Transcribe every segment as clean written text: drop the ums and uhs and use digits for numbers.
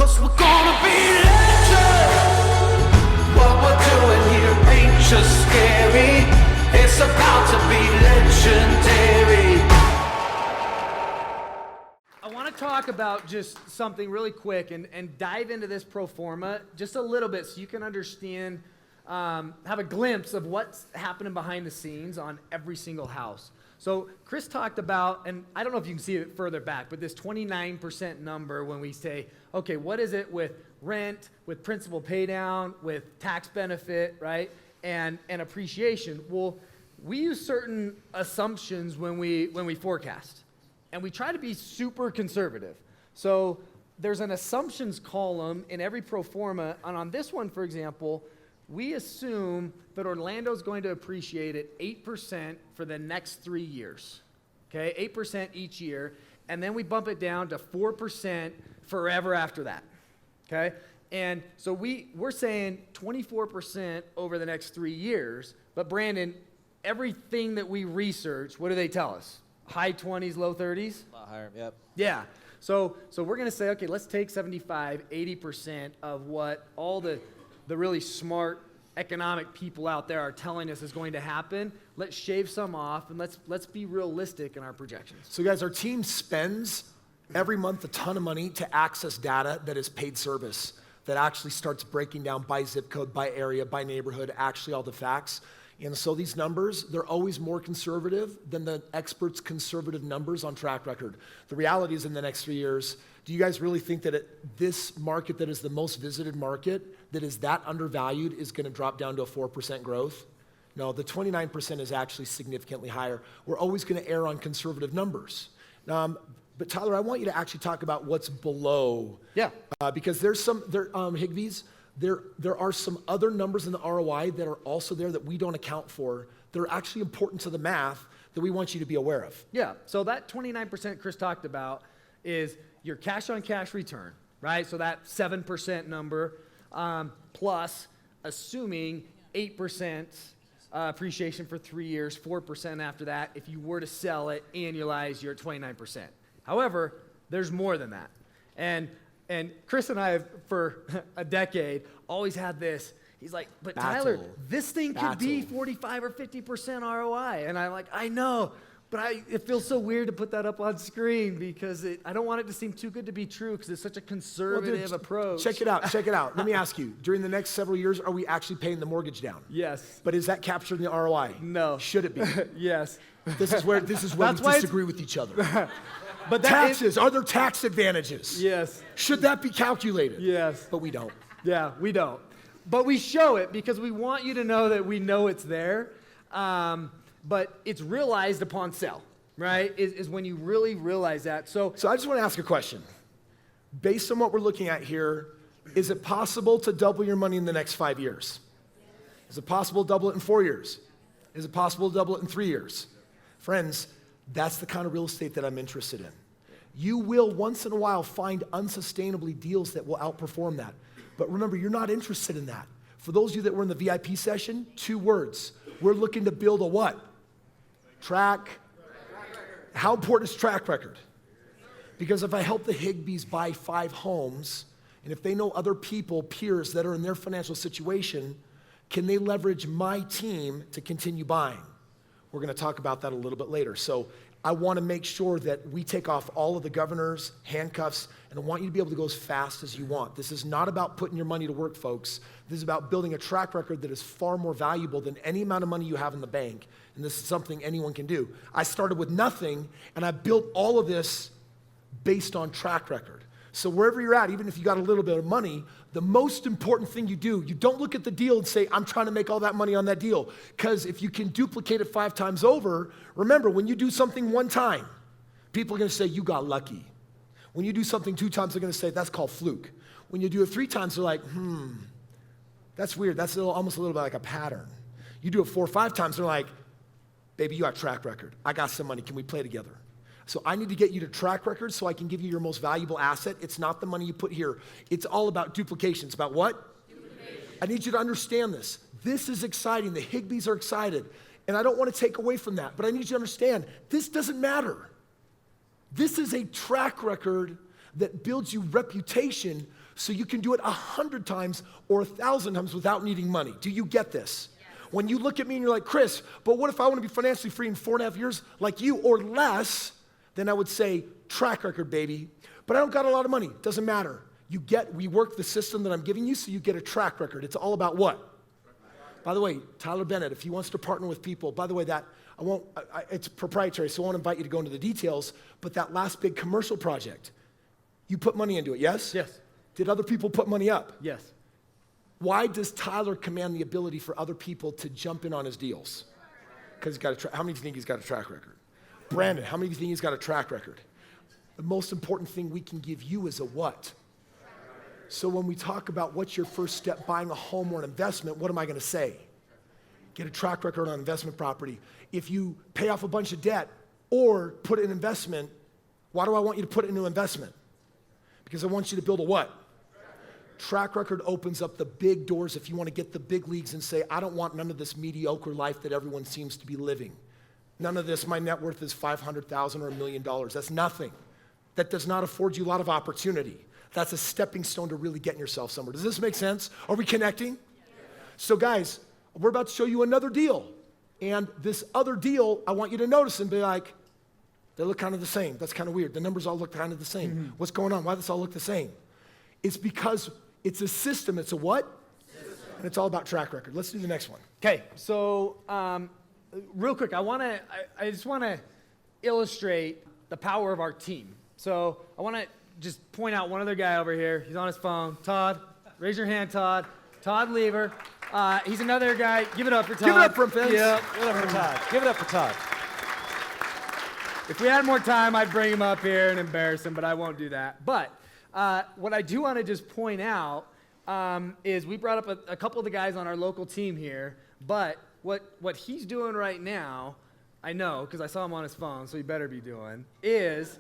'cause we're gonna be legends. What we're doing here ain't just scary, it's about to be legendary. I want to talk about just something really quick and dive into this pro forma just a little bit so you can understand, have a glimpse of what's happening behind the scenes on every single house. So Kris talked about, and I don't know if you can see it further back, but this 29% number when we say, okay, what is it with rent, with principal pay down, with tax benefit, right, and appreciation? Well, we use certain assumptions when we forecast, and we try to be super conservative. So there's an assumptions column in every pro forma, and on this one, for example, we assume that Orlando's going to appreciate at 8% for the next 3 years, okay? 8% each year, and then we bump it down to 4% forever after that, okay? And so we're saying 24% over the next 3 years, but Brandon, everything that we research, what do they tell us? High 20s, low 30s? A lot higher, yep. Yeah. So we're going to say, okay, let's take 75, 80% of what all the really smart economic people out there are telling us is going to happen. Let's shave some off, and let's be realistic in our projections. So guys, our team spends every month a ton of money to access data that is paid service, that actually starts breaking down by zip code, by area, by neighborhood, actually all the facts. And so these numbers, they're always more conservative than the experts' conservative numbers on track record. The reality is in the next 3 years, do you guys really think that this market that is the most visited market, that is that undervalued, is gonna drop down to a 4% growth? No, the 29% is actually significantly higher. We're always gonna err on conservative numbers. But Tyler, I want you to actually talk about what's below. Yeah. Because there's some, Higbees, there are some other numbers in the ROI that are also there that we don't account for. They're actually important to the math that we want you to be aware of. Yeah, so that 29% Kris talked about is your cash on cash return, right? So that 7% number plus assuming 8% appreciation for 3 years, 4% after that. If you were to sell it, annualize, you're at 29%. However, there's more than that. And Kris and I have, for a decade, always had this. He's like, but Tyler, this thing could be 45 or 50% ROI. And I'm like, I know, but it feels so weird to put that up on screen because I don't want it to seem too good to be true because it's such a conservative approach. Check it out. Let me ask you, during the next several years, are we actually paying the mortgage down? Yes. But is that captured in the ROI? No. Should it be? Yes. This is where we disagree with each other. But taxes, are there tax advantages? Yes. Should that be calculated? Yes. But we don't. Yeah, we don't. But we show it because we want you to know that we know it's there. But it's realized upon sale, right? Is when you really realize that. So I just want to ask a question. Based on what we're looking at here, is it possible to double your money in the next 5 years? Is it possible to double it in 4 years? Is it possible to double it in 3 years? Friends, that's the kind of real estate that I'm interested in. You will once in a while find unsustainably deals that will outperform that. But remember, you're not interested in that. For those of you that were in the VIP session, 2 words. We're looking to build a what? Track. How important is track record? Because if I help the Higbees buy 5 homes, and if they know other people, peers that are in their financial situation, can they leverage my team to continue buying? We're gonna talk about that a little bit later. So I wanna make sure that we take off all of the governor's handcuffs, and I want you to be able to go as fast as you want. This is not about putting your money to work, folks. This is about building a track record that is far more valuable than any amount of money you have in the bank. And this is something anyone can do. I started with nothing, and I built all of this based on track record. So wherever you're at, even if you got a little bit of money, the most important thing you do, you don't look at the deal and say, I'm trying to make all that money on that deal. Because if you can duplicate it 5 times over, remember, when you do something 1 time, people are gonna say, you got lucky. When you do something 2 times, they're gonna say, that's called fluke. When you do it 3 times, they're like, that's weird. That's almost a little bit like a pattern. You do it 4 or 5 times, they're like, baby, you got track record. I got some money. Can we play together? So I need to get you to track record so I can give you your most valuable asset. It's not the money you put here. It's all about duplication. It's about what? Duplication. I need you to understand this. This is exciting. The Higbees are excited. And I don't want to take away from that, but I need you to understand, this doesn't matter. This is a track record that builds you reputation so you can do it 100 times or 1,000 times without needing money. Do you get this? When you look at me and you're like, Kris, but what if I want to be financially free in 4.5 years like you or less? Then I would say, track record, baby. But I don't got a lot of money. Doesn't matter. We work the system that I'm giving you so you get a track record. It's all about what? By the way, Tyler Bennett, if he wants to partner with people, by the way, it's proprietary, so I won't invite you to go into the details, but that last big commercial project, you put money into it, yes? Yes. Did other people put money up? Yes. Why does Tyler command the ability for other people to jump in on his deals? Because how many do you think he's got a track record? Brandon, how many do you think he's got a track record? The most important thing we can give you is a what? So when we talk about what's your first step, buying a home or an investment, what am I gonna say? Get a track record on investment property. If you pay off a bunch of debt or put it in investment, why do I want you to put it into investment? Because I want you to build a what? Track record opens up the big doors if you want to get the big leagues and say, I don't want none of this mediocre life that everyone seems to be living. None of this, my net worth is $500,000 or $1 million. That's nothing. That does not afford you a lot of opportunity. That's a stepping stone to really getting yourself somewhere. Does this make sense? Are we connecting? So guys, we're about to show you another deal. And this other deal, I want you to notice and be like, they look kind of the same. That's kind of weird. The numbers all look kind of the same. Mm-hmm. What's going on? Why does this all look the same? It's because it's a system. It's a what? System. And it's all about track record. Let's do the next one. Okay, so real quick, I just want to illustrate the power of our team. So I want to just point out one other guy over here. He's on his phone. Todd, raise your hand, Todd. Todd Lever. He's another guy. Give it up for Todd. Give it up for him, Vince. Yeah. Give it up for Todd. Give it up for Todd. If we had more time, I'd bring him up here and embarrass him, but I won't do that. But what I do want to just point out is we brought up a couple of the guys on our local team here, but what he's doing right now, I know because I saw him on his phone, so he better be doing, is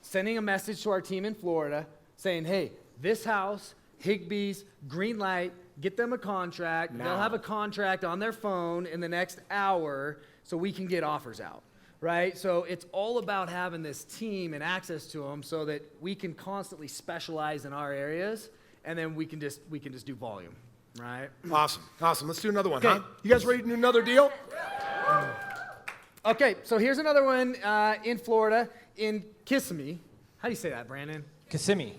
sending a message to our team in Florida saying, hey, this house, Higbee's, green light, get them a contract. Now. They'll have a contract on their phone in the next hour so we can get offers out. Right? So it's all about having this team and access to them so that we can constantly specialize in our areas and then we can just do volume, right? Awesome. Let's do another one, Okay. huh? You guys ready to do another deal? Okay, so here's another one in Florida, in Kissimmee. How do you say that, Brandon? Kissimmee.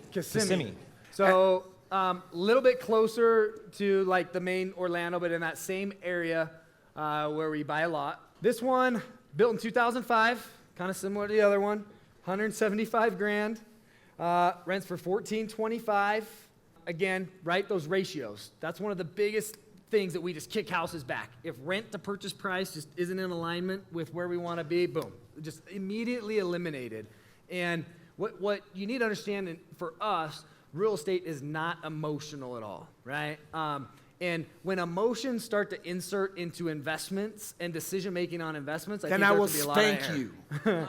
So a little bit closer to like the main Orlando, but in that same area where we buy a lot. This one, built in 2005, kind of similar to the other one, 175 grand, rents for $1,425. Again, right, those ratios. That's one of the biggest things that we just kick houses back. If rent to purchase price just isn't in alignment with where we want to be, boom, just immediately eliminated. And what you need to understand for us, real estate is not emotional at all, right? And when emotions start to insert into investments and decision-making on investments, I think there could be a lot of error. Then I will spank you.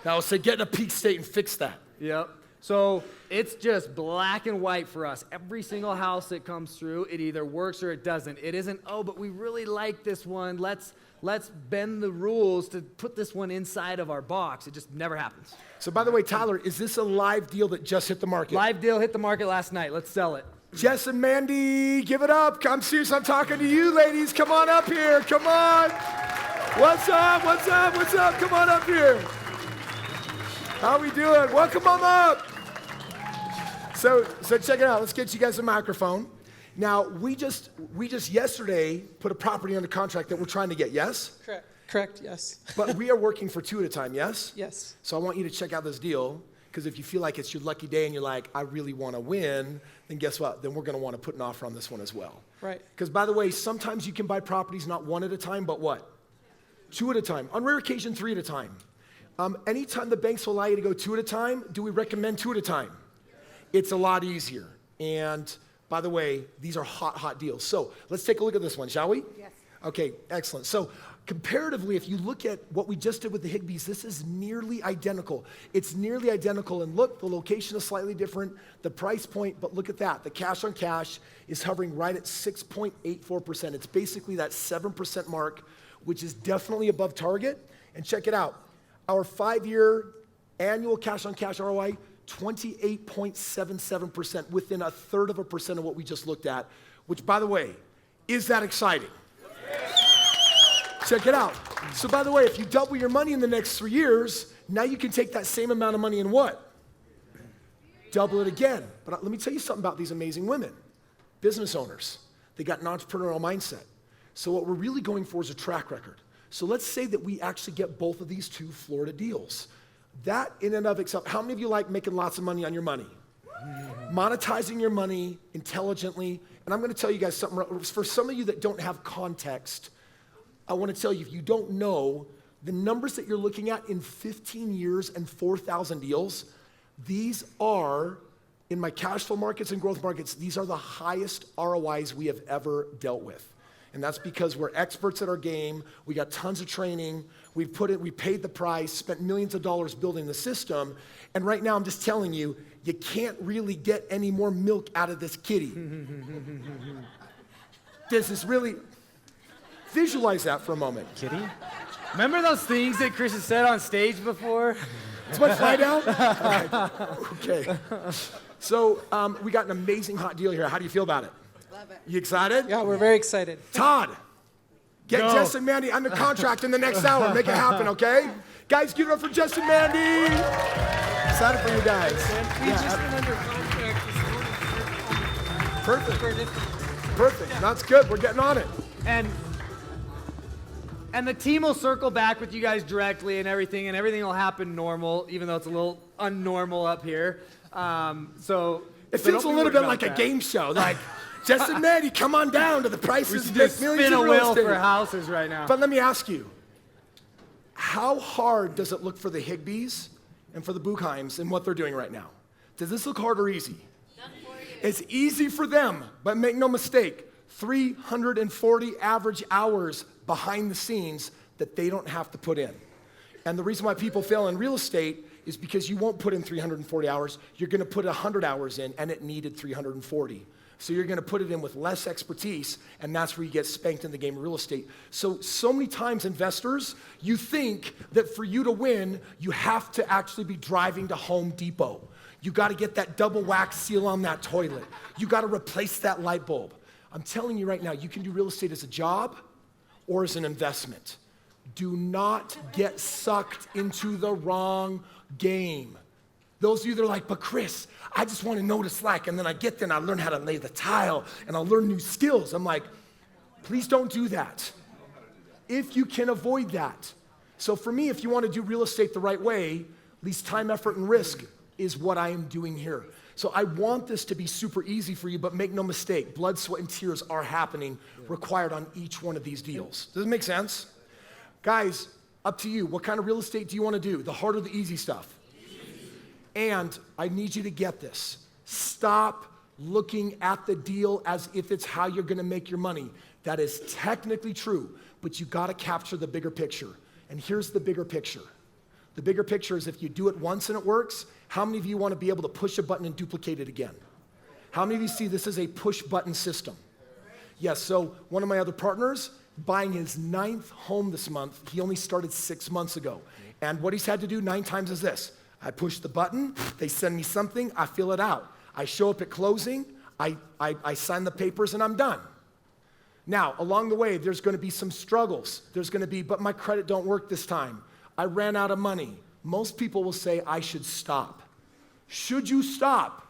I will say, get in a peak state and fix that. Yep. So it's just black and white for us. Every single house that comes through, it either works or it doesn't. It isn't, oh, but we really like this one. Let's bend the rules to put this one inside of our box. It just never happens. So by the way, Tyler, is this a live deal that just hit the market? Live deal hit the market last night. Let's sell it. Jess and Mandy, give it up. I'm serious. I'm talking to you, ladies. Come on up here. Come on. What's up? Come on up here. How we doing? Welcome on up. So check it out. Let's get you guys a microphone. Now, we just yesterday put a property under contract that we're trying to get, yes? Correct, yes. But we are working for two at a time, yes? Yes. So I want you to check out this deal, because if you feel like it's your lucky day and you're like, I really want to win, then guess what? Then we're going to want to put an offer on this one as well. Right. Because by the way, sometimes you can buy properties not one at a time, but what? Two at a time. On rare occasion, three at a time. Anytime the banks will allow you to go two at a time, do we recommend two at a time? It's a lot easier. And by the way, these are hot deals. So let's take a look at this one, shall we? Yes. Okay, excellent. So comparatively, if you look at what we just did with the Higbees, this is nearly identical. It's nearly identical. And look, the location is slightly different, the price point, but look at that. The cash on cash is hovering right at 6.84%. It's basically that 7% mark, which is definitely above target. And check it out. Our 5-year annual cash on cash ROI, 28.77%, within 1/3% of what we just looked at, which, by the way, is that exciting? Check it out. So by the way, if you double your money in the next 3 years, now you can take that same amount of money and what? Double it again. But let me tell you something about these amazing women, business owners. They got an entrepreneurial mindset. So what we're really going for is a track record. So let's say that we actually get both of these 2 Florida deals. That in and of itself, how many of you like making lots of money on your money? Monetizing your money intelligently. And I'm gonna tell you guys something, for some of you that don't have context, I wanna tell you, if you don't know, the numbers that you're looking at in 15 years and 4,000 deals, these are, in my cash flow markets and growth markets, these are the highest ROIs we have ever dealt with. And that's because we're experts at our game, we got tons of training, we paid the price, spent millions of dollars building the system, and right now I'm just telling you, you can't really get any more milk out of this kitty. This is really, visualize that for a moment. Kitty? Remember those things that Kris has said on stage before? It's my fly down? Okay. So we got an amazing hot deal here. How do you feel about it? Love it. You excited? Yeah, we're very excited. Todd, get Go. Jess and Mandy under contract in the next hour. Make it happen, okay? Guys, give it up for Jess and Mandy. Excited for you guys. We just been under contract this morning Perfect. for a different. Perfect. That's good. We're getting on it. And the team will circle back with you guys directly and everything will happen normal, even though it's a little unnormal up here. So It so feels don't a be little worried bit about like a that. game show. Like, Jess and Mandy, come on down to the We prices. should Make just millions spin a in real wheel estate. for houses right now. But let me ask you, how hard does it look for the Higbees and for the Buchheims and what they're doing right now? Does this look hard or easy? It's easy for them, but make no mistake, 340 average hours behind the scenes that they don't have to put in. And the reason why people fail in real estate is because you won't put in 340 hours, you're gonna put 100 hours in, and it needed 340. So you're gonna put it in with less expertise, and that's where you get spanked in the game of real estate. So many times, investors, you think that for you to win, you have to actually be driving to Home Depot. You gotta get that double wax seal on that toilet. You gotta replace that light bulb. I'm telling you right now, you can do real estate as a job or as an investment. Do not get sucked into the wrong game. Those of you that are like, but Kris, I just want to know what it's like, and then I get there and I learn how to lay the tile, and I'll learn new skills. I'm like, please don't do that. If you can avoid that. So for me, if you want to do real estate the right way, at least time, effort, and risk is what I am doing here. So I want this to be super easy for you, but make no mistake, blood, sweat, and tears are happening required on each one of these deals. Does it make sense? Guys, up to you. What kind of real estate do you want to do? The hard or the easy stuff? And I need you to get this. Stop looking at the deal as if it's how you're gonna make your money. That is technically true, but you gotta capture the bigger picture. And here's the bigger picture. The bigger picture is if you do it once and it works, how many of you wanna be able to push a button and duplicate it again? How many of you see this as a push button system? Yes, so one of my other partners, buying his 9th home this month. He only started 6 months ago. And what he's had to do 9 times is this. I push the button, they send me something, I fill it out. I show up at closing, I sign the papers, and I'm done. Now, along the way, there's gonna be some struggles. There's gonna be, but my credit don't work this time. I ran out of money. Most people will say, I should stop. Should you stop?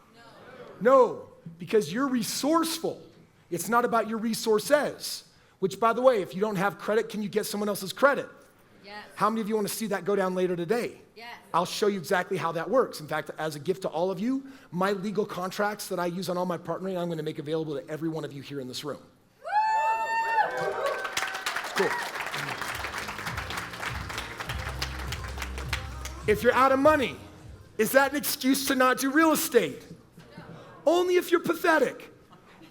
No, because you're resourceful. It's not about your resources. Which, by the way, if you don't have credit, can you get someone else's credit? Yes. How many of you want to see that go down later today? Yes. I'll show you exactly how that works. In fact, as a gift to all of you, my legal contracts that I use on all my partnering, I'm going to make available to every one of you here in this room. Cool. If you're out of money, is that an excuse to not do real estate? No. Only if you're pathetic.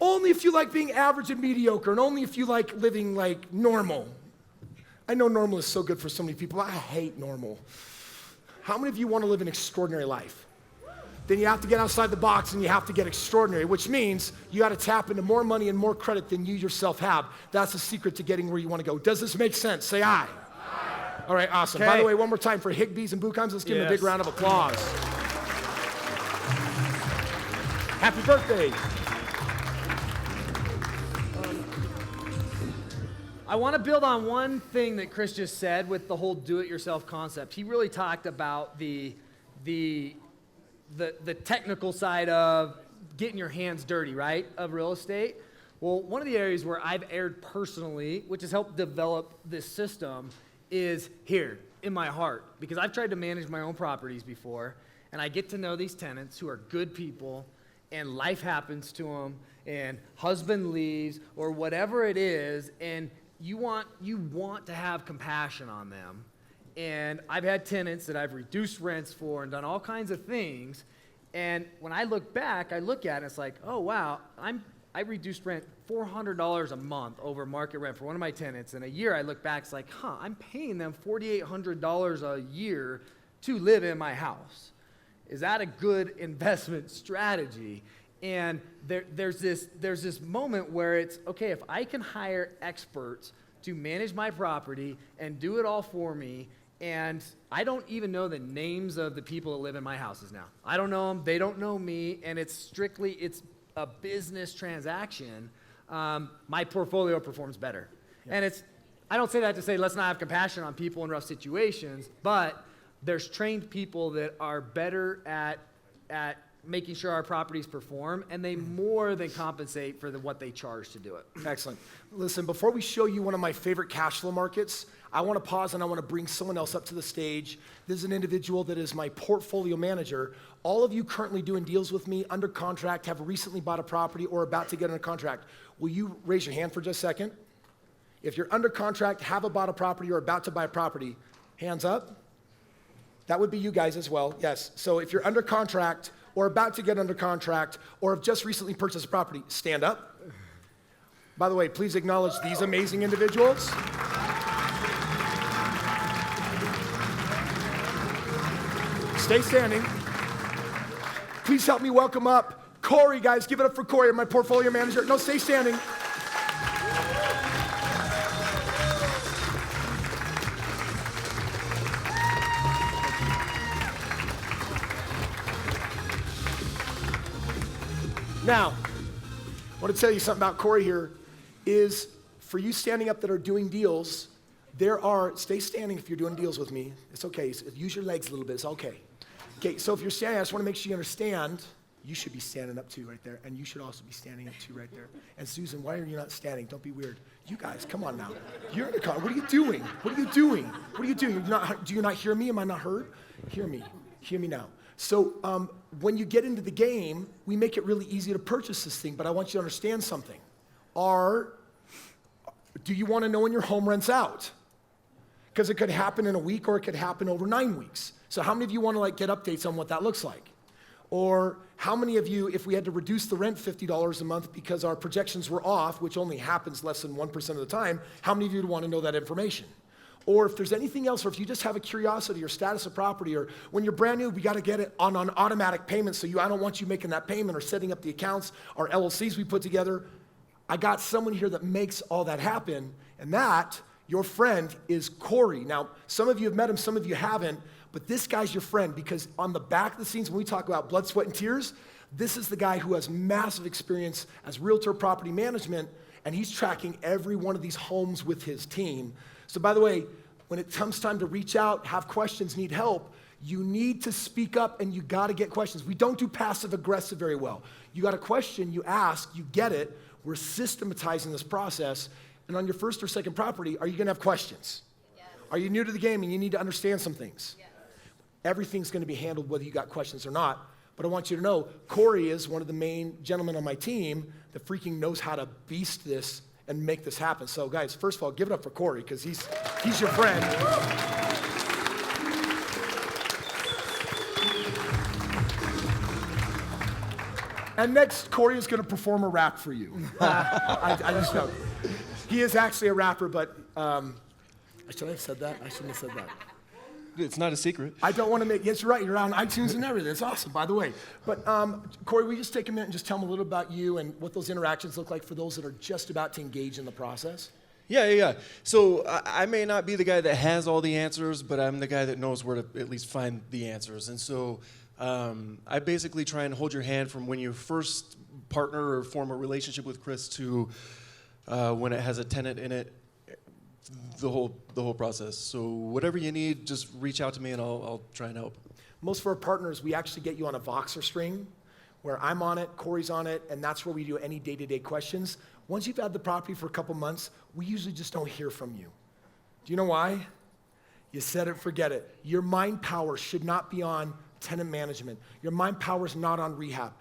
Only if you like being average and mediocre, and only if you like living like normal. I know normal is so good for so many people. I hate normal. How many of you want to live an extraordinary life? Then you have to get outside the box and you have to get extraordinary, which means you got to tap into more money and more credit than you yourself have. That's the secret to getting where you want to go. Does this make sense? Say aye. Aye. All right, awesome. Okay. By the way, one more time for Higbees and Buchheims, let's give them a big Yes. round of applause. Happy birthday. I want to build on one thing that Kris just said with the whole do-it-yourself concept. He really talked about the technical side of getting your hands dirty, right, of real estate. Well, one of the areas where I've erred personally, which has helped develop this system, is here in my heart. Because I've tried to manage my own properties before, and I get to know these tenants who are good people, and life happens to them, and husband leaves, or whatever it is, and you want to have compassion on them. And I've had tenants that I've reduced rents for and done all kinds of things. And when I look back, I look at it, it's like, oh, wow, I reduced rent $400 a month over market rent for one of my tenants. In a year, I look back, it's like, I'm paying them $4,800 a year to live in my house. Is that a good investment strategy? And there's this moment where it's, okay, if I can hire experts to manage my property and do it all for me, and I don't even know the names of the people that live in my houses now. I don't know them, they don't know me, and it's a business transaction, my portfolio performs better. Yeah. And I don't say that to say let's not have compassion on people in rough situations, but there's trained people that are better at making sure our properties perform, and they more than compensate for what they charge to do it. Excellent. Listen, before we show you one of my favorite cash flow markets, I want to pause and I want to bring someone else up to the stage. This is an individual that is my portfolio manager. All of you currently doing deals with me, under contract, have recently bought a property or about to get under contract. Will you raise your hand for just a second? If you're under contract, have bought a property or about to buy a property, hands up. That would be you guys as well, yes. So if you're under contract or about to get under contract or have just recently purchased a property, stand up. By the way, please acknowledge these amazing individuals. Stay standing. Please help me welcome up Corey, guys. Give it up for Corey, my portfolio manager. No, stay standing. Now, I want to tell you something about Corey here is for you standing up that are doing deals, stay standing if you're doing deals with me. It's okay. Use your legs a little bit. It's okay. Okay, so if you're standing, I just want to make sure you understand, you should be standing up too right there, and you should also be standing up too right there. And Susan, why are you not standing? Don't be weird. You guys, come on now. You're in the car. What are you doing? What are you doing? What are you doing? Do you not hear me? Am I not heard? Hear me. Hear me now. So when you get into the game, we make it really easy to purchase this thing, but I want you to understand something. Do you want to know when your home rents out? Because it could happen in a week or it could happen over 9 weeks. So how many of you want to get updates on what that looks like? Or how many of you, if we had to reduce the rent $50 a month because our projections were off, which only happens less than 1% of the time, how many of you would want to know that information? Or if there's anything else, or if you just have a curiosity or status of property, or when you're brand new, we got to get it on an automatic payment, so I don't want you making that payment or setting up the accounts or LLCs we put together. I got someone here that makes all that happen, and that, your friend, is Corey. Now, some of you have met him, some of you haven't, but this guy's your friend because on the back of the scenes, when we talk about blood, sweat, and tears, this is the guy who has massive experience as realtor property management, and he's tracking every one of these homes with his team. So by the way, when it comes time to reach out, have questions, need help, you need to speak up and you gotta get questions. We don't do passive aggressive very well. You got a question, you ask, you get it. We're systematizing this process. And on your first or second property, are you gonna have questions? Yes. Are you new to the game and you need to understand some things? Yes. Everything's gonna be handled whether you got questions or not. But I want you to know, Corey is one of the main gentlemen on my team that freaking knows how to beast this and make this happen. So guys, first of all, give it up for Corey, because he's your friend. And next, Corey is gonna perform a rap for you. I just know. He is actually a rapper, but should I have said that? I shouldn't have said that. It's not a secret. I don't want to make, yes, you're right, you're on iTunes and everything. It's awesome, by the way. But Corey, will you just take a minute and just tell them a little about you and what those interactions look like for those that are just about to engage in the process? Yeah. So I may not be the guy that has all the answers, but I'm the guy that knows where to at least find the answers. And so I basically try and hold your hand from when you first partner or form a relationship with Kris to when it has a tenant in it, the whole process. So whatever you need, just reach out to me and I'll try and help. Most of our partners, we actually get you on a Voxer string where I'm on it, Corey's on it, and that's where we do any day-to-day questions. Once you've had the property for a couple months, we usually just don't hear from you. Do you know why? You said it, forget it. Your mind power should not be on tenant management. Your mind power is not on rehab.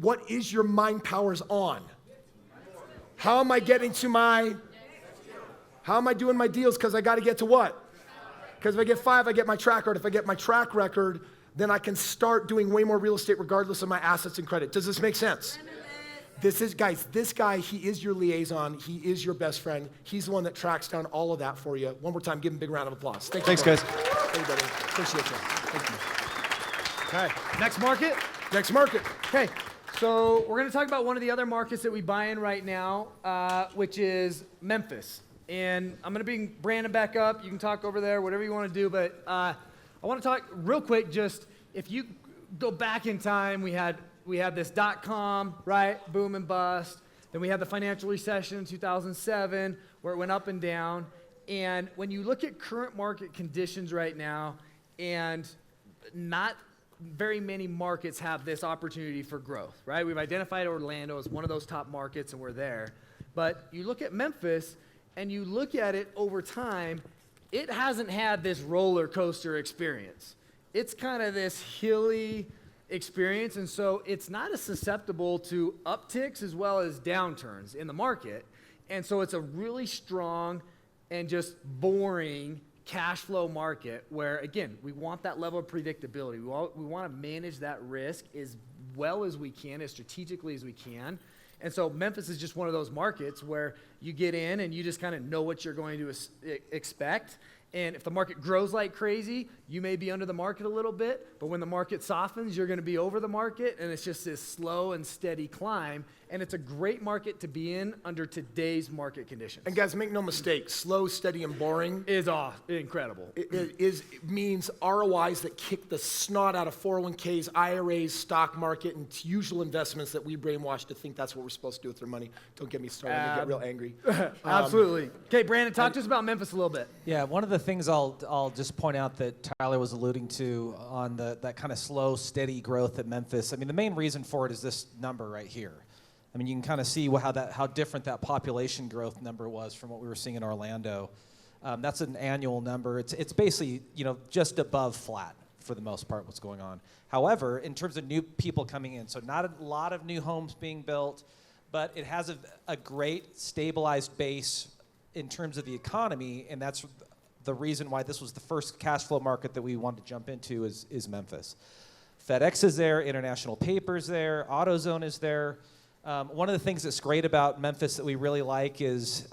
What is your mind powers on? How am I getting to how am I doing my deals? Because I got to get to what? Because if I get 5, I get my track record. If I get my track record, then I can start doing way more real estate regardless of my assets and credit. Does this make sense? This guy, he is your liaison. He is your best friend. He's the one that tracks down all of that for you. One more time, give him a big round of applause. Thanks, guys. Everybody, appreciate you. Thank you. Okay, next market. Next market. Okay, so we're going to talk about one of the other markets that we buy in right now, which is Memphis. And I'm going to bring Brandon back up. You can talk over there, whatever you want to do. But I want to talk real quick. Just if you go back in time, we had this .com, right, boom and bust. Then we had the financial recession in 2007, where it went up and down. And when you look at current market conditions right now, and not very many markets have this opportunity for growth, right? We've identified Orlando as one of those top markets, and we're there. But you look at Memphis, and you look at it over time, it hasn't had this roller coaster experience. It's kind of this hilly experience, and so it's not as susceptible to upticks as well as downturns in the market. And so it's a really strong and just boring cash flow market where, again, we want that level of predictability. We want to manage that risk as well as we can, as strategically as we can. And so Memphis is just one of those markets where you get in and you just kind of know what you're going to expect. And if the market grows like crazy, you may be under the market a little bit, but when the market softens, you're going to be over the market, and it's just this slow and steady climb. And it's a great market to be in under today's market conditions. And guys, make no mistake, slow, steady, and boring Is incredible. it means ROIs that kick the snot out of 401ks, IRAs, stock market, and usual investments that we brainwash to think that's what we're supposed to do with their money. Don't get me started. I get real angry. Absolutely. Okay, Brandon, talk to us about Memphis a little bit. Yeah, one of the things I'll just point out that Tyler was alluding to on that kind of slow, steady growth at Memphis. I mean, the main reason for it is this number right here. I mean, you can kind of see how different that population growth number was from what we were seeing in Orlando. That's an annual number. It's basically, just above flat for the most part what's going on. However, in terms of new people coming in, so not a lot of new homes being built, but it has a great stabilized base in terms of the economy, and that's the reason why this was the first cash flow market that we wanted to jump into is Memphis. FedEx is there, International Paper's there, AutoZone is there. One of the things that's great about Memphis that we really like is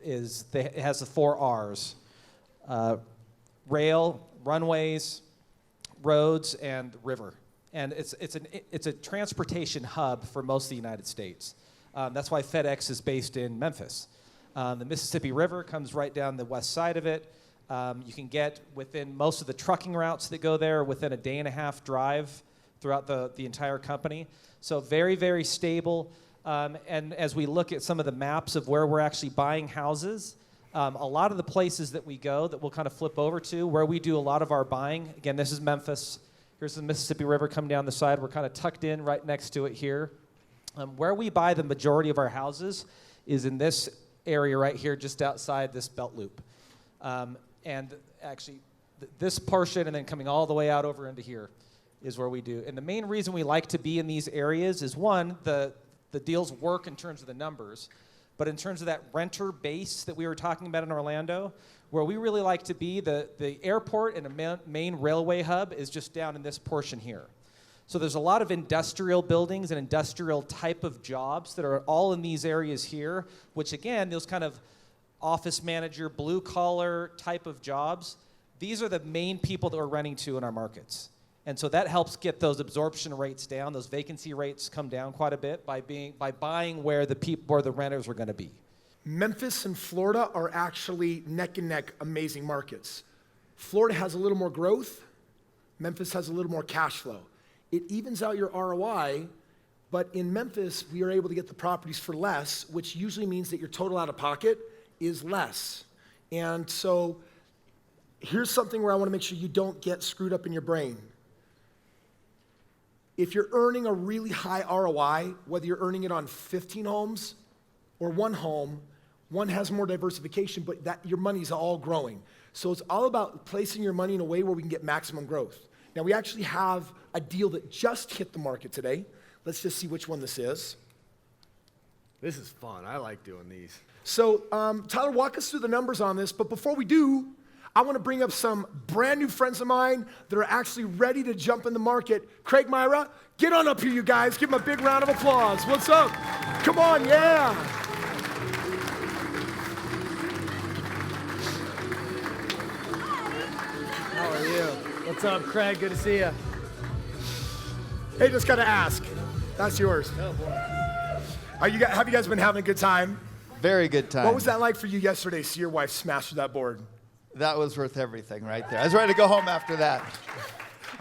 it has the 4 R's: rail, runways, roads, and river. And it's a transportation hub for most of the United States. That's why FedEx is based in Memphis. The Mississippi River comes right down the west side of it. You can get within most of the trucking routes that go there within a day-and-a-half drive throughout the entire company. So very, very stable. And as we look at some of the maps of where we're actually buying houses, a lot of the places that we go that we'll kind of flip over to, where we do a lot of our buying, again, this is Memphis. Here's the Mississippi River coming down the side. We're kind of tucked in right next to it here. Where we buy the majority of our houses is in this area right here, just outside this belt loop. And actually, this portion and then coming all the way out over into here is where we do. And the main reason we like to be in these areas is, one, the deals work in terms of the numbers, but in terms of that renter base that we were talking about in Orlando, where we really like to be, the airport and a main railway hub is just down in this portion here. So there's a lot of industrial buildings and industrial type of jobs that are all in these areas here, which again, those kind of office manager, blue collar type of jobs, these are the main people that we're renting to in our markets. And so that helps get those absorption rates down, those vacancy rates come down quite a bit by buying where the renters are going to be. Memphis and Florida are actually neck and neck amazing markets. Florida has a little more growth. Memphis has a little more cash flow. It evens out your ROI, but in Memphis, we are able to get the properties for less, which usually means that your total out of pocket is less. And so here's something where I want to make sure you don't get screwed up in your brain. If you're earning a really high ROI, whether you're earning it on 15 homes or one home, one has more diversification, but your money's all growing. So it's all about placing your money in a way where we can get maximum growth. Now, we actually have a deal that just hit the market today. Let's just see which one this is. This is fun. I like doing these. So, Tyler, walk us through the numbers on this, but before we do, I want to bring up some brand new friends of mine that are actually ready to jump in the market. Craig, Myra, get on up here, you guys. Give them a big round of applause. What's up? Come on, yeah. How are you? What's up, Craig? Good to see you. Hey, just got to ask. That's yours. Oh, boy. Have you guys been having a good time? Very good time. What was that like for you yesterday, see your wife smash through that board? That was worth everything right there. I was ready to go home after that.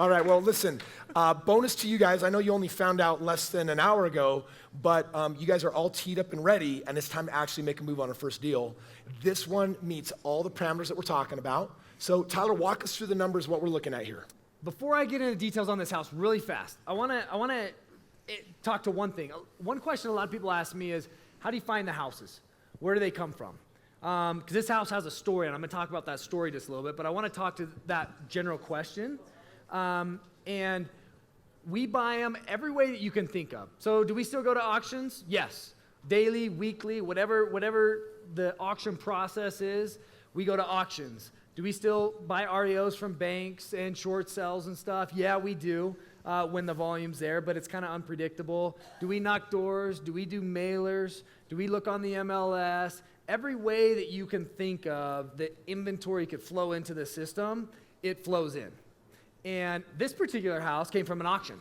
All right, well, listen, bonus to you guys. I know you only found out less than an hour ago, but you guys are all teed up and ready, and it's time to actually make a move on our first deal. This one meets all the parameters that we're talking about. So, Tyler, walk us through the numbers, what we're looking at here. Before I get into details on this house really fast, I want to talk to one thing. One question a lot of people ask me is, how do you find the houses? Where do they come from? Because this house has a story, and I'm going to talk about that story just a little bit, but I want to talk to that general question. And we buy them every way that you can think of. So do we still go to auctions? Yes. Daily, weekly, whatever the auction process is, we go to auctions. Do we still buy REOs from banks and short sales and stuff? Yeah, we do when the volume's there, but it's kind of unpredictable. Do we knock doors? Do we do mailers? Do we look on the MLS? Every way that you can think of that inventory could flow into the system, it flows in. And this particular house came from an auction.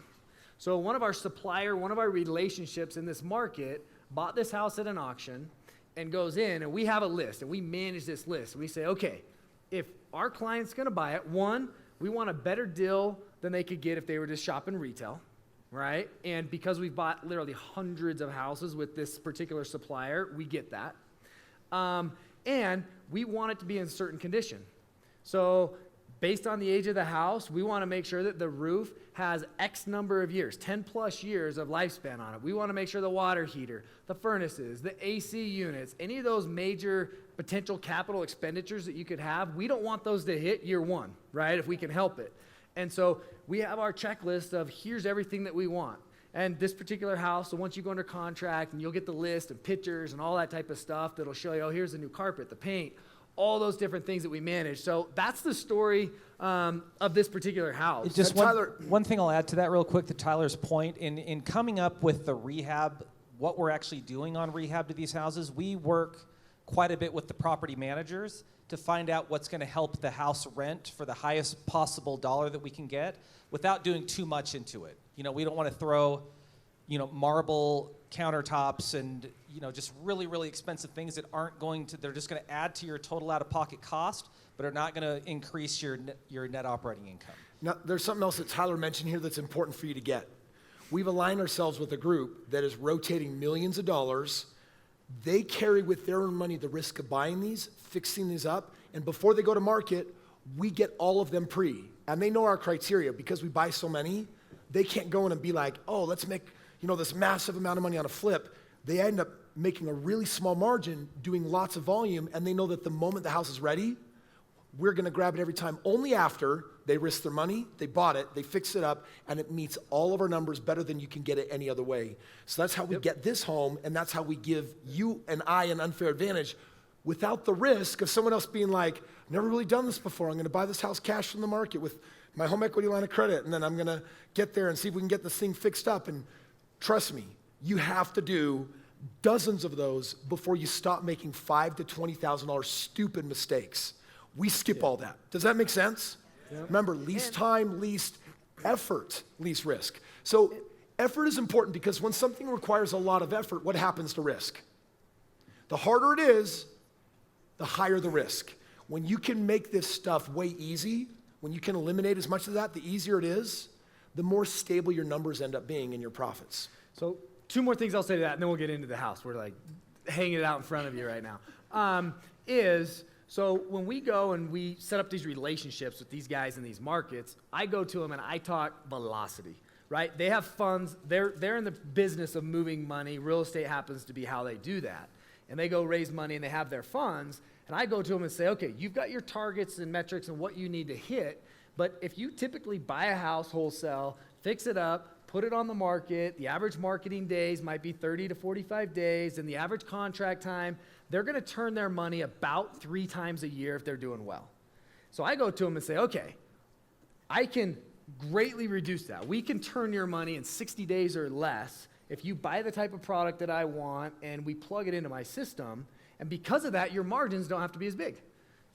So one of our relationships in this market bought this house at an auction and goes in, and we have a list, and we manage this list. And we say, okay, if our client's going to buy it, one, we want a better deal than they could get if they were just shopping retail, right? And because we've bought literally hundreds of houses with this particular supplier, we get that. And we want it to be in certain condition. So based on the age of the house, we want to make sure that the roof has X number of years, 10 plus years of lifespan on it. We want to make sure the water heater, the furnaces, the AC units, any of those major potential capital expenditures that you could have, we don't want those to hit year one, right, if we can help it. And so we have our checklist of here's everything that we want. And this particular house, so once you go under contract and you'll get the list of pictures and all that type of stuff that'll show you, oh, here's the new carpet, the paint, all those different things that we manage. So that's the story of this particular house. Just one thing I'll add to that real quick, to Tyler's point. In coming up with the rehab, what we're actually doing on rehab to these houses, we work quite a bit with the property managers to find out what's going to help the house rent for the highest possible dollar that we can get without doing too much into it. You know, we don't want to throw, marble countertops and, just really, really expensive things that they're just going to add to your total out-of-pocket cost, but are not going to increase your net operating income. Now, there's something else that Tyler mentioned here that's important for you to get. We've aligned ourselves with a group that is rotating millions of dollars. They carry with their own money the risk of buying these, fixing these up, and before they go to market, we get all of them pre. And they know our criteria. Because we buy so many, they can't go in and be like, oh, let's make this massive amount of money on a flip. They end up making a really small margin, doing lots of volume, and they know that the moment the house is ready, we're going to grab it every time, only after they risk their money, they bought it, they fix it up, and it meets all of our numbers better than you can get it any other way. So that's how we get this home, and that's how we give you and I an unfair advantage without the risk of someone else being like, never really done this before. I'm going to buy this house cash from the market with my home equity line of credit, and then I'm going to get there and see if we can get this thing fixed up. And trust me, you have to do dozens of those before you stop making $5,000 to $20,000 stupid mistakes. We skip all that. Does that make sense? Remember, lease time, lease effort, lease risk. So effort is important because when something requires a lot of effort, what happens to risk? The harder it is, the higher the risk. When you can make this stuff way easy, when you can eliminate as much of that, the easier it is, the more stable your numbers end up being in your profits. So 2 more things I'll say to that, and then we'll get into the house. We're like hanging it out in front of you right now. So when we go and we set up these relationships with these guys in these markets, I go to them and I talk velocity, right? They have funds. They're in the business of moving money. Real estate happens to be how they do that. And they go raise money and they have their funds. And I go to them and say, okay, you've got your targets and metrics and what you need to hit. But if you typically buy a house wholesale, fix it up, put it on the market, the average marketing days might be 30 to 45 days, and the average contract time, they're going to turn their money about 3 times a year if they're doing well. So I go to them and say, okay, I can greatly reduce that. We can turn your money in 60 days or less if you buy the type of product that I want and we plug it into my system. And because of that, your margins don't have to be as big.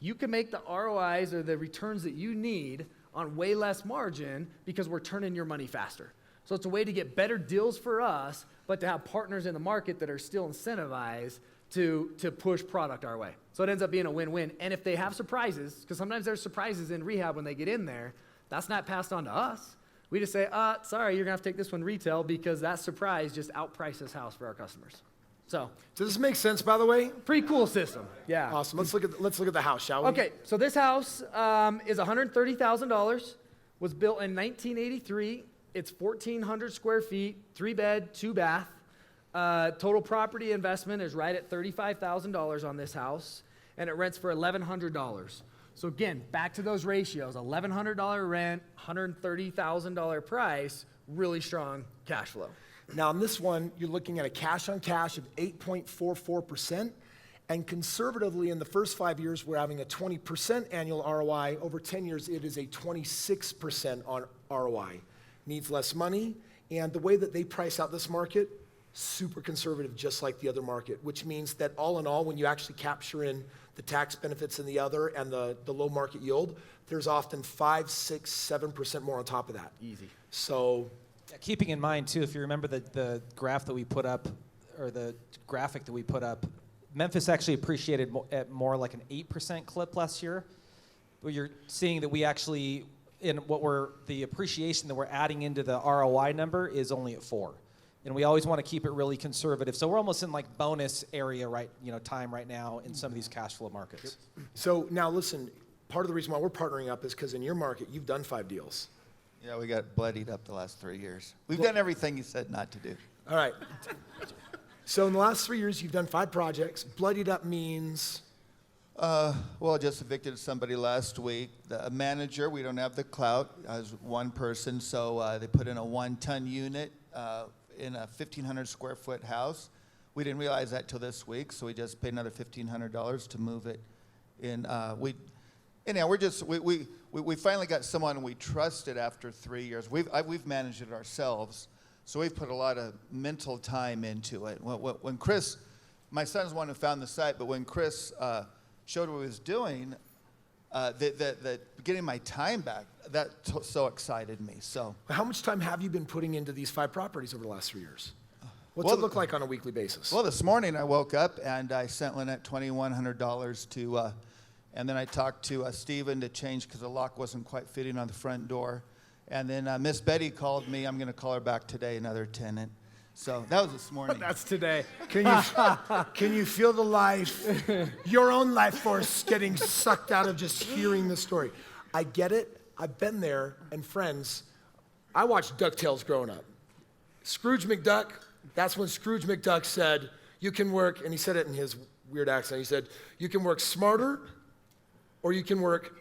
You can make the ROIs or the returns that you need on way less margin because we're turning your money faster. So it's a way to get better deals for us, but to have partners in the market that are still incentivized to push product our way. So it ends up being a win-win. And if they have surprises, because sometimes there's surprises in rehab when they get in there, that's not passed on to us. We just say, sorry, you're gonna have to take this one retail because that surprise just outpriced this house for our customers. So Does this make sense, by the way? pretty cool system, yeah. Awesome. Let's look at the house, shall we? Okay, so this house is $130,000, was built in 1983. It's 1,400 square feet, 3 bed, 2 bath. Total property investment is right at $35,000 on this house, and it rents for $1,100. So again, back to those ratios, $1,100 rent, $130,000 price, really strong cash flow. Now, on this one, you're looking at a cash on cash of 8.44%, and conservatively, in the first 5 years, we're having a 20% annual ROI. Over 10 years, it is a 26% on ROI. Needs less money, and the way that they price out this market, super conservative, just like the other market, which means that all in all, when you actually capture in the tax benefits in the other and the low market yield, there's often 5, 6, 7% more on top of that. Easy. So, Yeah, keeping in mind, too, if you remember the graph that we put up, or the graphic that we put up, Memphis actually appreciated at more like an 8% clip last year. But you're seeing that we actually, the appreciation that we're adding into the ROI number is only at 4. And we always want to keep it really conservative. So we're almost in like bonus area time right now in some of these cash flow markets. so now listen, part of the reason why we're partnering up is because in your market, you've done 5 deals. Yeah, we got bloodied up the last 3 years. We've done everything you said not to do. All right. So in the last 3 years, you've done 5 projects. Bloodied up means? Well, I just evicted somebody last week. The manager, we don't have the clout, as one person, so they put in a 1-ton unit in a 1,500 square foot house. We didn't realize that till this week, so we just paid another $1,500 to move it in. We finally got someone we trusted after 3 years. We've managed it ourselves, so we've put a lot of mental time into it. When Kris, my son's the one who found the site, but when Kris showed what he was doing, getting my time back, that so excited me. So, How much time have you been putting into these 5 properties over the last 3 years? What's Well, it look like on a weekly basis? well, this morning I woke up and I sent Lynette $2,100 to, and then I talked to Steven to change because the lock wasn't quite fitting on the front door. And then Miss Betty called me. I'm going to call her back today, another tenant. So that was this morning. That's today. Can you feel the life, your own life force getting sucked out of just hearing the story? I get it. I've been there. And friends, I watched DuckTales growing up. Scrooge McDuck, that's when Scrooge McDuck said, you can work, and he said it in his weird accent. He said, you can work smarter or you can work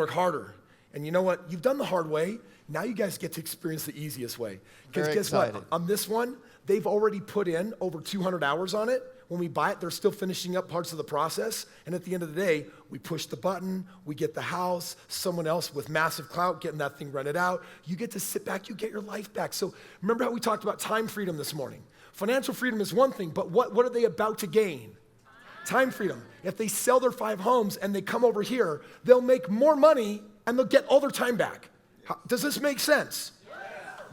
harder. And you know what? You've done the hard way. Now you guys get to experience the easiest way. Because Very guess excited. what? On this one, they've already put in over 200 hours on it. When we buy it, they're still finishing up parts of the process. And at the end of the day, we push the button, we get the house, someone else with massive clout getting that thing rented out. You get to sit back, you get your life back. So remember how we talked about time freedom this morning? Financial freedom is one thing, but what are they about to gain? Time freedom. If they sell their 5 homes and they come over here, they'll make more money and they'll get all their time back. Does this make sense?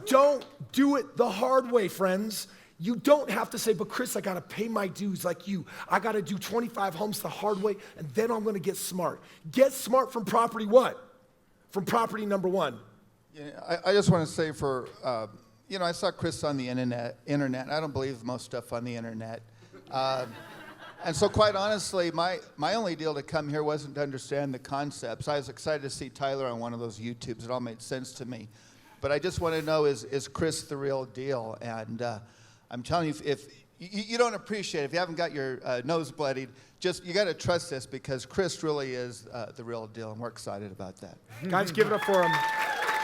Don't do it the hard way, friends. You don't have to say, but Kris, I got to pay my dues like you. I got to do 25 homes the hard way, and then I'm going to get smart. Get smart from property what? from property number one. Yeah, I just want to say I saw Kris on the internet. I don't believe most stuff on the internet. And so quite honestly, my only deal to come here wasn't to understand the concepts. I was excited to see Tyler on one of those YouTubes. It all made sense to me. But I just want to know, is Kris the real deal? And I'm telling you, if you don't appreciate it, if you haven't got your nose bloodied, you got to trust this, because Kris really is the real deal, and we're excited about that. Guys, give it up for him.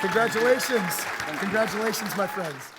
Congratulations. Congratulations, my friends.